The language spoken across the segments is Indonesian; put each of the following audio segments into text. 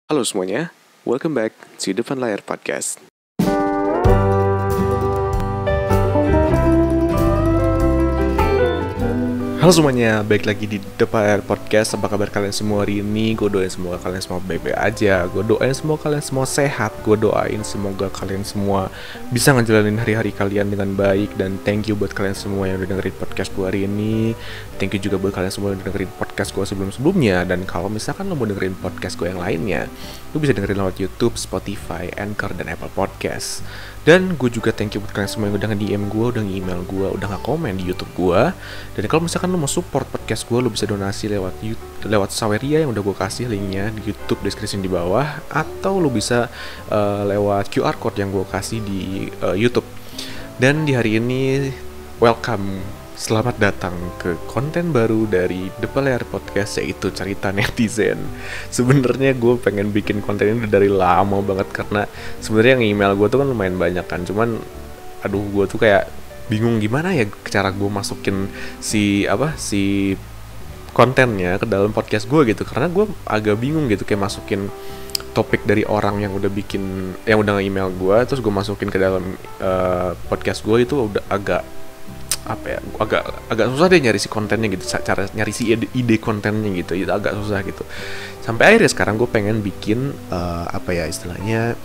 Halo semuanya, welcome back to Depan Layar Podcast. Halo semuanya, balik lagi di Depan Layar Podcast. Apa kabar kalian semua hari ini? Gue doain semoga kalian semua baik-baik aja. Gue doain semoga kalian semua sehat. Gue doain semoga kalian semua bisa ngejalanin hari-hari kalian dengan baik. Dan thank you buat kalian semua yang udah dengerin podcast gue hari ini. Thank you juga buat kalian semua yang udah dengerin podcast gue sebelum-sebelumnya. Dan kalau misalkan lo mau dengerin podcast gue yang lainnya, lo bisa dengerin lewat YouTube, Spotify, Anchor, dan Apple Podcast. Dan gue juga thank you buat kalian semua yang udah nge-DM gue, udah nge-email gue, udah nge-komen di YouTube gue. Dan kalau misalkan lo mau support podcast gue, lo bisa donasi lewat Saweria yang udah gue kasih linknya di YouTube description di bawah. Atau lo bisa lewat QR code yang gue kasih di YouTube. Dan di hari ini, welcome. Selamat datang ke konten baru dari Depan Layar Podcast, yaitu cerita netizen. Sebenarnya gue pengen bikin konten ini dari lama banget, karena sebenarnya yang email gue tuh kan lumayan banyak kan. Cuman gue tuh kayak bingung gimana ya cara gue masukin si kontennya ke dalam podcast gue gitu. Karena gue agak bingung gitu kayak masukin topik dari orang yang udah nge-email gue, terus gue masukin ke dalam podcast gue. Itu udah agak susah deh nyari si kontennya gitu, cara nyari si ide kontennya gitu, itu agak susah gitu. Sampai akhirnya sekarang gue pengen bikin istilahnya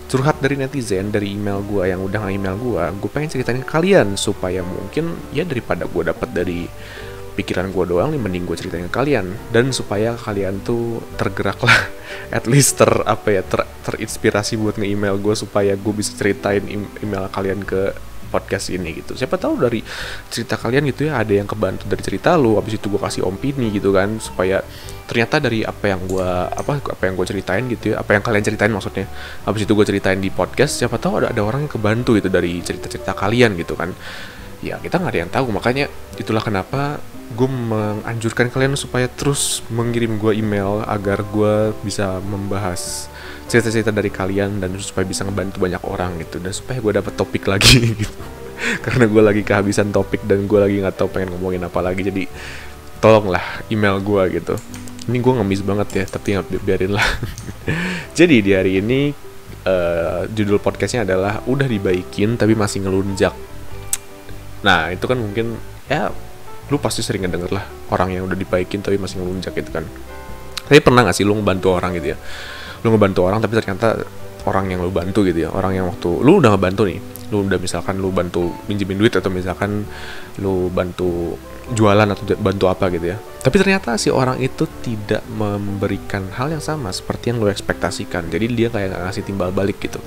curhat dari netizen, dari email gue yang udah nge-email gue pengen ceritain ke kalian supaya mungkin ya daripada gue dapat dari pikiran gue doang nih, mending gue ceritain ke kalian, dan supaya kalian tuh tergerak lah, at least terinspirasi buat nge-email gue supaya gue bisa ceritain email kalian ke podcast ini gitu. Siapa tahu dari cerita kalian gitu ya ada yang kebantu dari cerita lu, habis itu gue kasih opini gitu kan, supaya ternyata dari apa yang gue ceritain gitu ya, apa yang kalian ceritain maksudnya, habis itu gue ceritain di podcast, siapa tahu ada orang yang kebantu gitu dari cerita-cerita kalian gitu kan. Ya kita nggak ada yang tahu, makanya itulah kenapa gue menganjurkan kalian supaya terus mengirim gue email agar gue bisa membahas cerita-cerita dari kalian dan supaya bisa ngebantu banyak orang gitu, dan supaya gue dapet topik lagi gitu. Karena gue lagi kehabisan topik dan gue lagi nggak tahu pengen ngomongin apa lagi, jadi tolonglah email gue gitu. Ini gue ngemis banget ya, tapi biarin lah. Jadi di hari ini judul podcastnya adalah udah dibaikin tapi masih ngelunjak. Nah itu kan mungkin ya lu pasti sering ngedenger lah orang yang udah dibaikin tapi masih ngelunjak gitu kan. Tapi pernah gak sih lu ngebantu orang gitu ya, lu ngebantu orang tapi ternyata orang yang lu bantu gitu ya, orang yang waktu lu udah ngebantu nih, lu udah misalkan lu bantu minjemin duit, atau misalkan lu bantu jualan atau bantu apa gitu ya, tapi ternyata si orang itu tidak memberikan hal yang sama seperti yang lu ekspektasikan. Jadi dia kayak gak ngasih timbal balik gitu.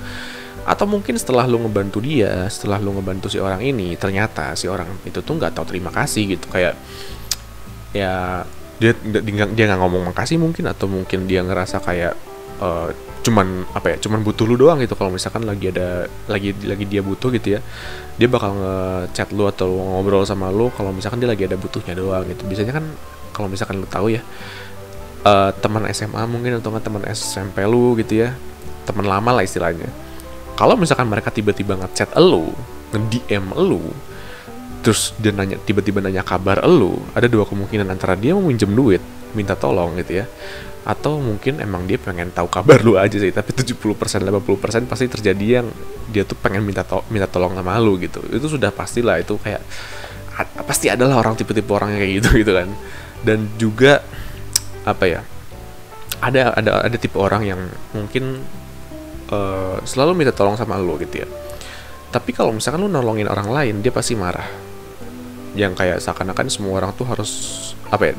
Atau mungkin setelah lu ngebantu dia, setelah lu ngebantu si orang ini, ternyata si orang itu tuh gak tahu terima kasih gitu. Kayak ya dia nggak ngomong makasih mungkin, atau mungkin dia ngerasa kayak cuman butuh lu doang gitu. Kalau misalkan lagi dia butuh gitu ya, dia bakal ngechat lu atau ngobrol sama lu kalau misalkan dia lagi ada butuhnya doang gitu. Biasanya kan kalau misalkan lu tahu ya, teman SMA mungkin atau nggak teman SMP lu gitu ya, teman lama lah istilahnya. Kalau misalkan mereka tiba-tiba ngechat lu, nge-DM lu, terus dia tiba-tiba nanya kabar lu, ada dua kemungkinan, antara dia mau minjem duit, minta tolong gitu ya, atau mungkin emang dia pengen tahu kabar lu aja sih. Tapi 70%, 80% pasti terjadi yang dia tuh pengen minta tolong sama lu gitu. Itu sudah pastilah, itu kayak pasti adalah orang tipe-tipe orang yang kayak gitu kan. Dan juga ada tipe orang yang mungkin selalu minta tolong sama lu gitu ya, tapi kalau misalkan lu nolongin orang lain, dia pasti marah. Yang kayak seakan-akan semua orang tuh harus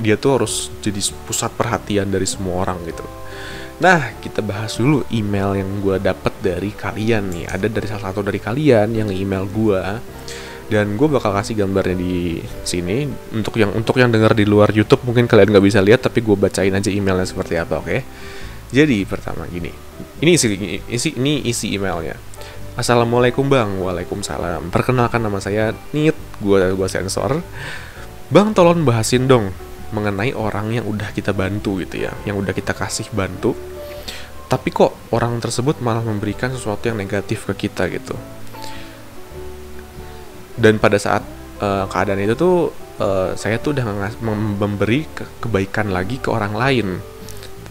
dia tuh harus jadi pusat perhatian dari semua orang gitu. Nah, kita bahas dulu email yang gue dapet dari kalian nih. Ada dari salah satu dari kalian yang email gue, dan gue bakal kasih gambarnya di sini. Untuk yang denger di luar YouTube mungkin kalian nggak bisa lihat, tapi gue bacain aja emailnya seperti apa, oke? Jadi pertama gini, ini isi emailnya. Assalamualaikum bang. Waalaikumsalam. Perkenalkan, nama saya Nit. Gua sensor. Bang, tolong bahasin dong mengenai orang yang udah kita bantu gitu ya, yang udah kita kasih bantu, tapi kok orang tersebut malah memberikan sesuatu yang negatif ke kita gitu. Dan pada saat keadaan itu tuh saya tuh udah memberi kebaikan lagi ke orang lain,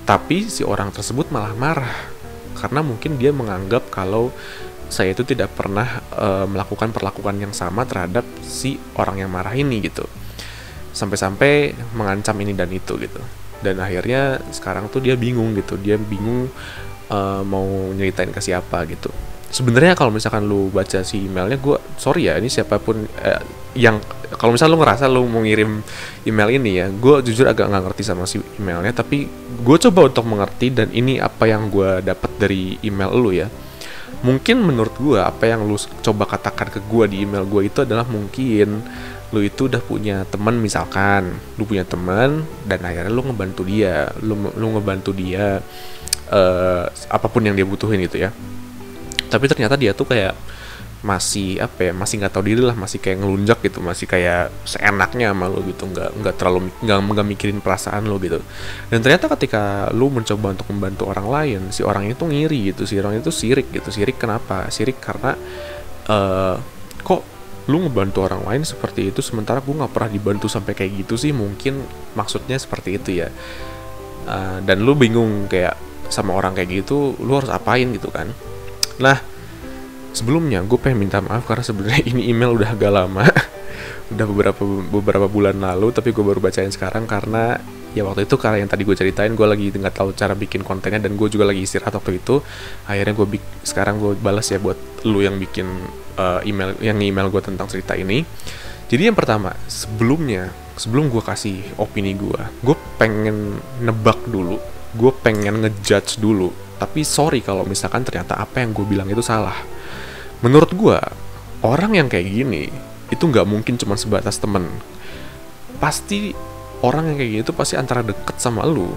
Tapi si orang tersebut malah marah karena mungkin dia menganggap kalau saya itu tidak pernah melakukan perlakuan yang sama terhadap si orang yang marah ini gitu. Sampai-sampai mengancam ini dan itu gitu. Dan akhirnya sekarang tuh dia bingung gitu. Dia bingung mau nyeritain ke siapa gitu. Sebenarnya kalau misalkan lu baca si emailnya, gue sorry ya, ini siapapun yang kalau misalnya lu ngerasa lu mau ngirim email ini ya, gue jujur agak nggak ngerti sama si emailnya, tapi gue coba untuk mengerti, dan ini apa yang gue dapat dari email lu ya. Mungkin menurut gue apa yang lu coba katakan ke gue di email gue itu adalah mungkin lu itu udah punya teman, misalkan lu punya teman dan akhirnya lu ngebantu dia, lu ngebantu dia apapun yang dia butuhin gitu ya. Tapi ternyata dia tuh kayak masih masih nggak tahu diri lah, masih kayak ngelunjak gitu, masih kayak seenaknya sama lo gitu, nggak terlalu nggak mikirin perasaan lo gitu. Dan ternyata ketika lo mencoba untuk membantu orang lain, si orang itu ngiri gitu, si orang itu sirik gitu. Sirik kenapa? Sirik karena kok lo ngebantu orang lain seperti itu sementara gue nggak pernah dibantu sampai kayak gitu sih, mungkin maksudnya seperti itu ya. Dan lo bingung kayak sama orang kayak gitu lo harus apain gitu kan. Nah, sebelumnya gue pengen minta maaf karena sebenarnya ini email udah agak lama. Udah beberapa bulan lalu, tapi gue baru bacain sekarang karena ya waktu itu karena yang tadi gue ceritain, gue lagi nggak tahu cara bikin kontennya dan gue juga lagi istirahat waktu itu. Akhirnya sekarang gue balas ya buat lu yang bikin email gue tentang cerita ini. Jadi yang pertama, sebelum gue kasih opini gue pengen nebak dulu, gue pengen ngejudge dulu. Tapi sorry kalau misalkan ternyata apa yang gue bilang itu salah. Menurut gue, orang yang kayak gini itu nggak mungkin cuma sebatas temen. Pasti orang yang kayak gitu pasti antara deket sama lu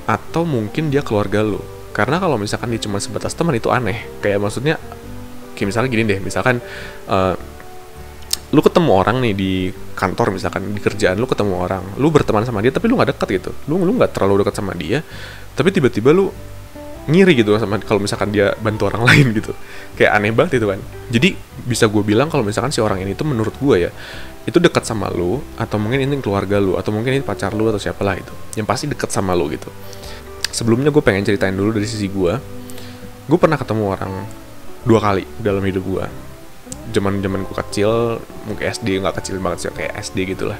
atau mungkin dia keluarga lu. Karena kalau misalkan dia cuma sebatas teman itu aneh. Kayak maksudnya, kayak misalkan gini deh, misalkan lu ketemu orang nih di kantor, misalkan di kerjaan lu ketemu orang, lu berteman sama dia tapi lu nggak deket gitu, lu nggak terlalu deket sama dia, tapi tiba-tiba lu ngiri gitu sama kalau misalkan dia bantu orang lain gitu, kayak aneh banget itu kan. Jadi bisa gue bilang kalau misalkan si orang ini tuh menurut gue ya itu dekat sama lu, atau mungkin ini keluarga lu, atau mungkin ini pacar lu atau siapalah itu, yang pasti dekat sama lu gitu. Sebelumnya gue pengen ceritain dulu dari sisi gue pernah ketemu orang 2 kali dalam hidup gue. Zaman gue kecil, mungkin SD, nggak kecil banget sih, kayak SD gitulah,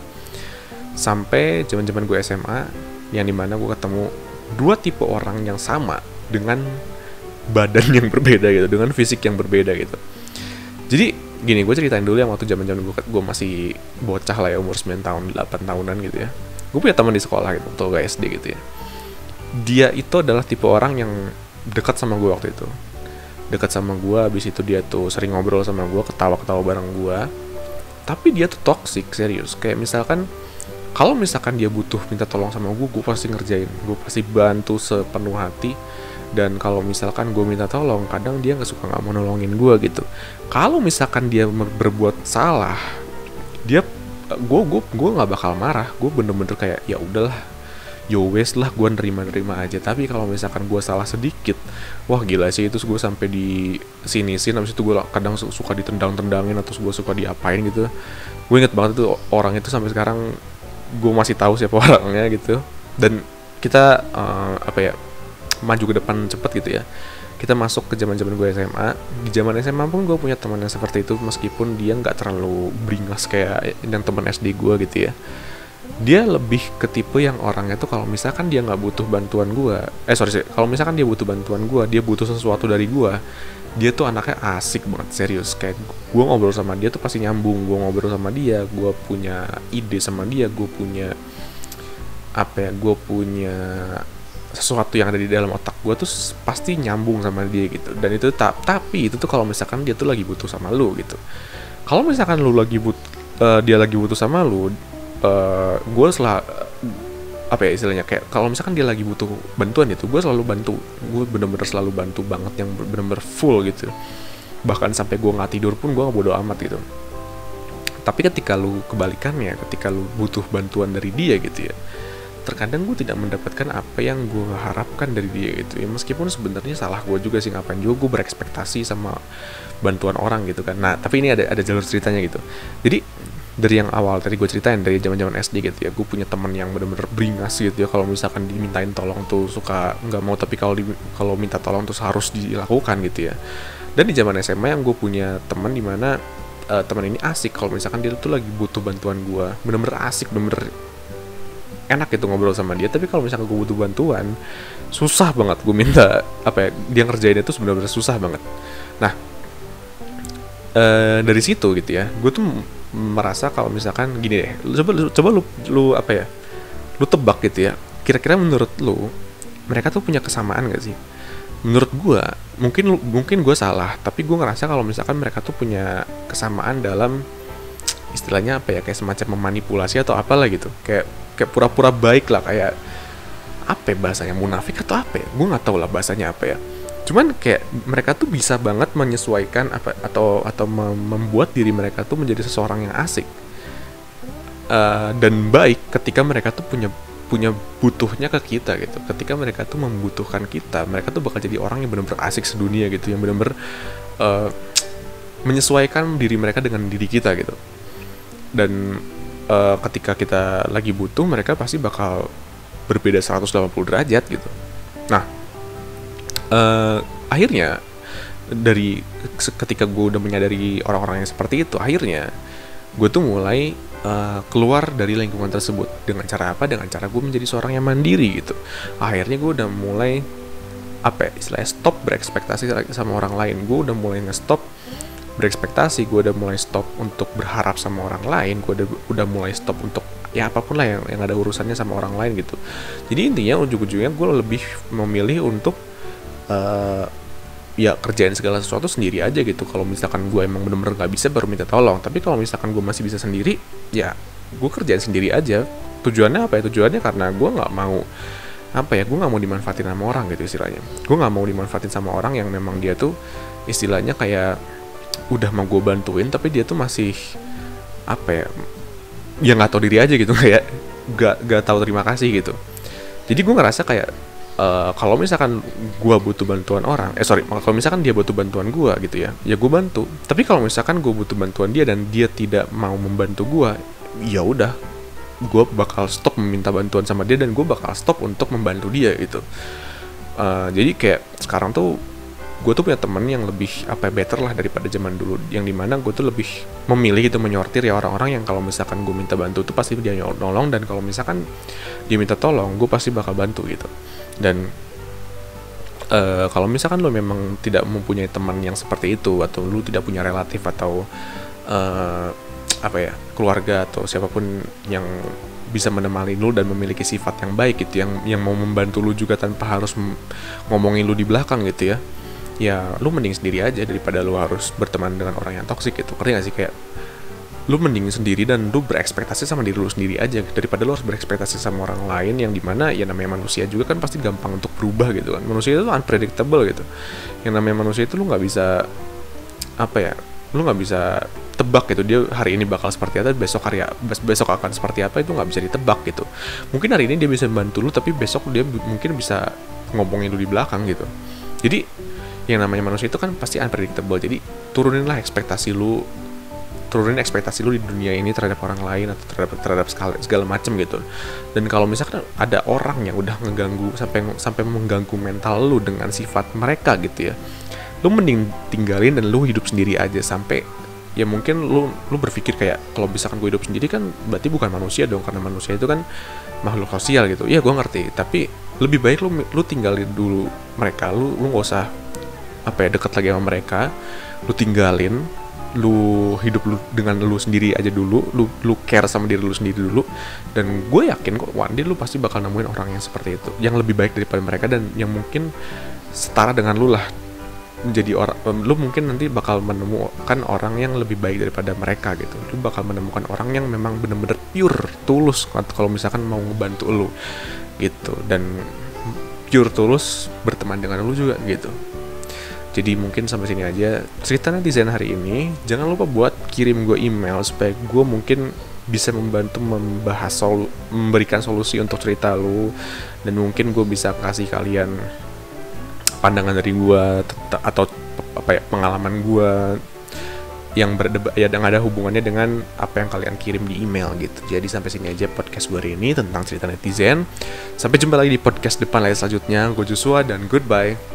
sampai zaman gue SMA, yang dimana gue ketemu 2 tipe orang yang sama dengan badan yang berbeda gitu, dengan fisik yang berbeda gitu. Jadi gini, gue ceritain dulu yang waktu zaman gue masih bocah lah ya, umur 9 tahun, 8 tahunan gitu ya. Gue punya teman di sekolah gitu, waktu gue SD gitu ya. Dia itu adalah tipe orang yang dekat sama gue waktu itu. Dekat sama gue, abis itu dia tuh sering ngobrol sama gue, ketawa-ketawa bareng gue. Tapi dia tuh toxic, serius. Kayak misalkan, kalau misalkan dia butuh minta tolong sama gue pasti ngerjain. Gue pasti bantu sepenuh hati. Dan kalau misalkan gue minta tolong, kadang dia nggak mau nolongin gue gitu. Kalau misalkan dia berbuat salah, gue nggak bakal marah. Gue bener-bener kayak ya udahlah, yo wes lah, gue nerima aja. Tapi kalau misalkan gue salah sedikit, wah gila sih itu, gue sampai di sini-sini. Habis itu gue kadang suka ditendang-tendangin atau gue suka diapain gitu. Gue inget banget itu orang itu, sampai sekarang gue masih tahu siapa orangnya gitu. Dan kita maju ke depan cepet gitu ya. Kita masuk ke zaman gue SMA. Di zaman SMA pun gue punya teman yang seperti itu, meskipun dia nggak terlalu beringas kayak yang teman SD gue gitu ya. Dia lebih ke tipe yang orangnya tuh kalau misalkan dia nggak butuh bantuan gue, kalau misalkan dia butuh bantuan gue, dia butuh sesuatu dari gue, dia tuh anaknya asik banget, serius. Kayak gue ngobrol sama dia tuh pasti nyambung. Gue ngobrol sama dia, gue punya ide sama dia, gue punya sesuatu yang ada di dalam otak gue tuh pasti nyambung sama dia gitu. Dan itu tapi itu tuh kalau misalkan dia tuh lagi butuh sama lu gitu. Kalau misalkan lu dia lagi butuh sama lu, gue istilahnya kayak kalau misalkan dia lagi butuh bantuan gitu, gue selalu bantu. Gue bener-bener selalu bantu banget, yang bener-bener full gitu. Bahkan sampai gue nggak tidur pun gue nggak bodo amat gitu. Tapi ketika lu kebalikannya, ketika lu butuh bantuan dari dia gitu ya, terkadang gue tidak mendapatkan apa yang gue harapkan dari dia gitu ya. Meskipun sebenarnya salah gue juga sih, ngapain juga gue berekspektasi sama bantuan orang gitu kan. Nah tapi ini ada jalur ceritanya gitu. Jadi dari yang awal tadi gue ceritain dari zaman-zaman SD gitu ya, gue punya temen yang bener-bener beringas gitu ya, kalau misalkan dimintain tolong tuh suka nggak mau, tapi kalau minta tolong tuh harus dilakukan gitu ya. Dan di zaman SMA yang gue punya teman dimana teman ini asik, kalau misalkan dia tuh lagi butuh bantuan gue, bener-bener asik, bener-bener enak gitu ngobrol sama dia. Tapi kalau misalkan gue butuh bantuan, susah banget gue minta apa ya, dia ngerjainnya tuh bener-bener susah banget. Nah, dari situ gitu ya, gue tuh merasa kalau misalkan gini deh, coba lu apa ya, lu tebak gitu ya, kira-kira menurut lu mereka tuh punya kesamaan gak sih? Menurut gue mungkin gue salah, tapi gue ngerasa kalau misalkan mereka tuh punya kesamaan dalam istilahnya apa ya, kayak semacam memanipulasi atau apalah gitu, kayak pura-pura baik lah, kayak apa ya, bahasanya munafik atau apa ya, gue nggak tahu lah bahasanya apa ya. Cuman kayak mereka tuh bisa banget menyesuaikan apa atau membuat diri mereka tuh menjadi seseorang yang asik dan baik ketika mereka tuh punya butuhnya ke kita gitu. Ketika mereka tuh membutuhkan kita, mereka tuh bakal jadi orang yang benar-benar asik sedunia gitu, yang benar-benar menyesuaikan diri mereka dengan diri kita gitu. Dan ketika kita lagi butuh, mereka pasti bakal berbeda 180 derajat gitu. Nah, akhirnya dari ketika gue udah menyadari orang-orang yang seperti itu, akhirnya gue tuh mulai keluar dari lingkungan tersebut. Dengan cara apa? Dengan cara gue menjadi seorang yang mandiri gitu. Akhirnya gue udah mulai apa ya, istilahnya stop berekspektasi sama orang lain. Gue udah mulai nge-stop berekspektasi, gue udah mulai stop untuk berharap sama orang lain, gue udah mulai stop untuk ya apapun lah yang ada urusannya sama orang lain gitu. Jadi intinya ujung-ujungnya gue lebih memilih untuk ya kerjain segala sesuatu sendiri aja gitu. Kalau misalkan gue emang bener-bener gak bisa, baru minta tolong. Tapi kalau misalkan gue masih bisa sendiri, ya gue kerjain sendiri aja. Tujuannya apa ya? Tujuannya karena gue gak mau apa ya, gue gak mau dimanfaatin sama orang gitu istilahnya. Gue gak mau dimanfaatin sama orang yang memang dia tuh istilahnya kayak udah mau gue bantuin, tapi dia tuh masih apa ya gak tahu diri aja gitu, kayak gak tahu terima kasih gitu. Jadi gue ngerasa kayak kalau misalkan gue butuh bantuan orang, kalau misalkan dia butuh bantuan gue gitu ya gue bantu. Tapi kalau misalkan gue butuh bantuan dia dan dia tidak mau membantu gue, ya udah, gue bakal stop meminta bantuan sama dia dan gue bakal stop untuk membantu dia gitu. Jadi kayak sekarang tuh gue tuh punya temen yang lebih apa better lah daripada zaman dulu, yang dimana gue tuh lebih memilih gitu menyortir ya orang-orang yang kalau misalkan gue minta bantu tuh pasti dia nolong, dan kalau misalkan dia minta tolong gue pasti bakal bantu gitu. Dan kalau misalkan lo memang tidak mempunyai teman yang seperti itu, atau lo tidak punya relatif atau apa ya, keluarga atau siapapun yang bisa menemani lo dan memiliki sifat yang baik gitu, yang mau membantu lo juga tanpa harus ngomongin lo di belakang gitu ya lo mending sendiri aja daripada lo harus berteman dengan orang yang toksik gitu. Ngerti gak sih? Kayak lu mending sendiri dan lu berekspektasi sama diri lu sendiri aja daripada lu harus berekspektasi sama orang lain, yang dimana ya namanya manusia juga kan pasti gampang untuk berubah gitu kan. Manusia itu unpredictable gitu. Yang namanya manusia itu lu nggak bisa apa ya, lu nggak bisa tebak gitu, dia hari ini bakal seperti apa, besok akan seperti apa, itu nggak bisa ditebak gitu. Mungkin hari ini dia bisa bantu lu, tapi besok dia mungkin bisa ngomongin lu di belakang gitu. Jadi yang namanya manusia itu kan pasti unpredictable. Jadi turunin ekspektasi lu di dunia ini terhadap orang lain atau terhadap segala macam gitu. Dan kalau misalkan ada orang yang udah ngeganggu sampai mengganggu mental lu dengan sifat mereka gitu ya, lu mending tinggalin dan lu hidup sendiri aja. Sampai ya mungkin lu berpikir kayak, kalau misalkan gue hidup sendiri kan berarti bukan manusia dong, karena manusia itu kan makhluk sosial gitu. Ya gue ngerti, tapi lebih baik lu tinggalin dulu mereka. Lu nggak usah deket lagi sama mereka. Lu tinggalin, lu hidup lu dengan lu sendiri aja dulu, lu care sama diri lu sendiri dulu, dan gue yakin kok one day lu pasti bakal nemuin orang yang seperti itu, yang lebih baik daripada mereka, dan yang mungkin setara dengan lu lah menjadi orang. Lu mungkin nanti bakal menemukan orang yang lebih baik daripada mereka gitu. Lu bakal menemukan orang yang memang bener-bener pure, tulus kalau misalkan mau ngebantu lu gitu, dan pure tulus berteman dengan lu juga gitu. Jadi mungkin sampai sini aja cerita netizen hari ini. Jangan lupa buat kirim gue email supaya gue mungkin bisa membantu memberikan solusi untuk cerita lu, dan mungkin gue bisa kasih kalian pandangan dari gue atau pengalaman gue yang berdebat ya, yang ada hubungannya dengan apa yang kalian kirim di email gitu. Jadi sampai sini aja podcast gue hari ini tentang cerita netizen. Sampai jumpa lagi di podcast depan layar selanjutnya. Gue Joshua dan goodbye.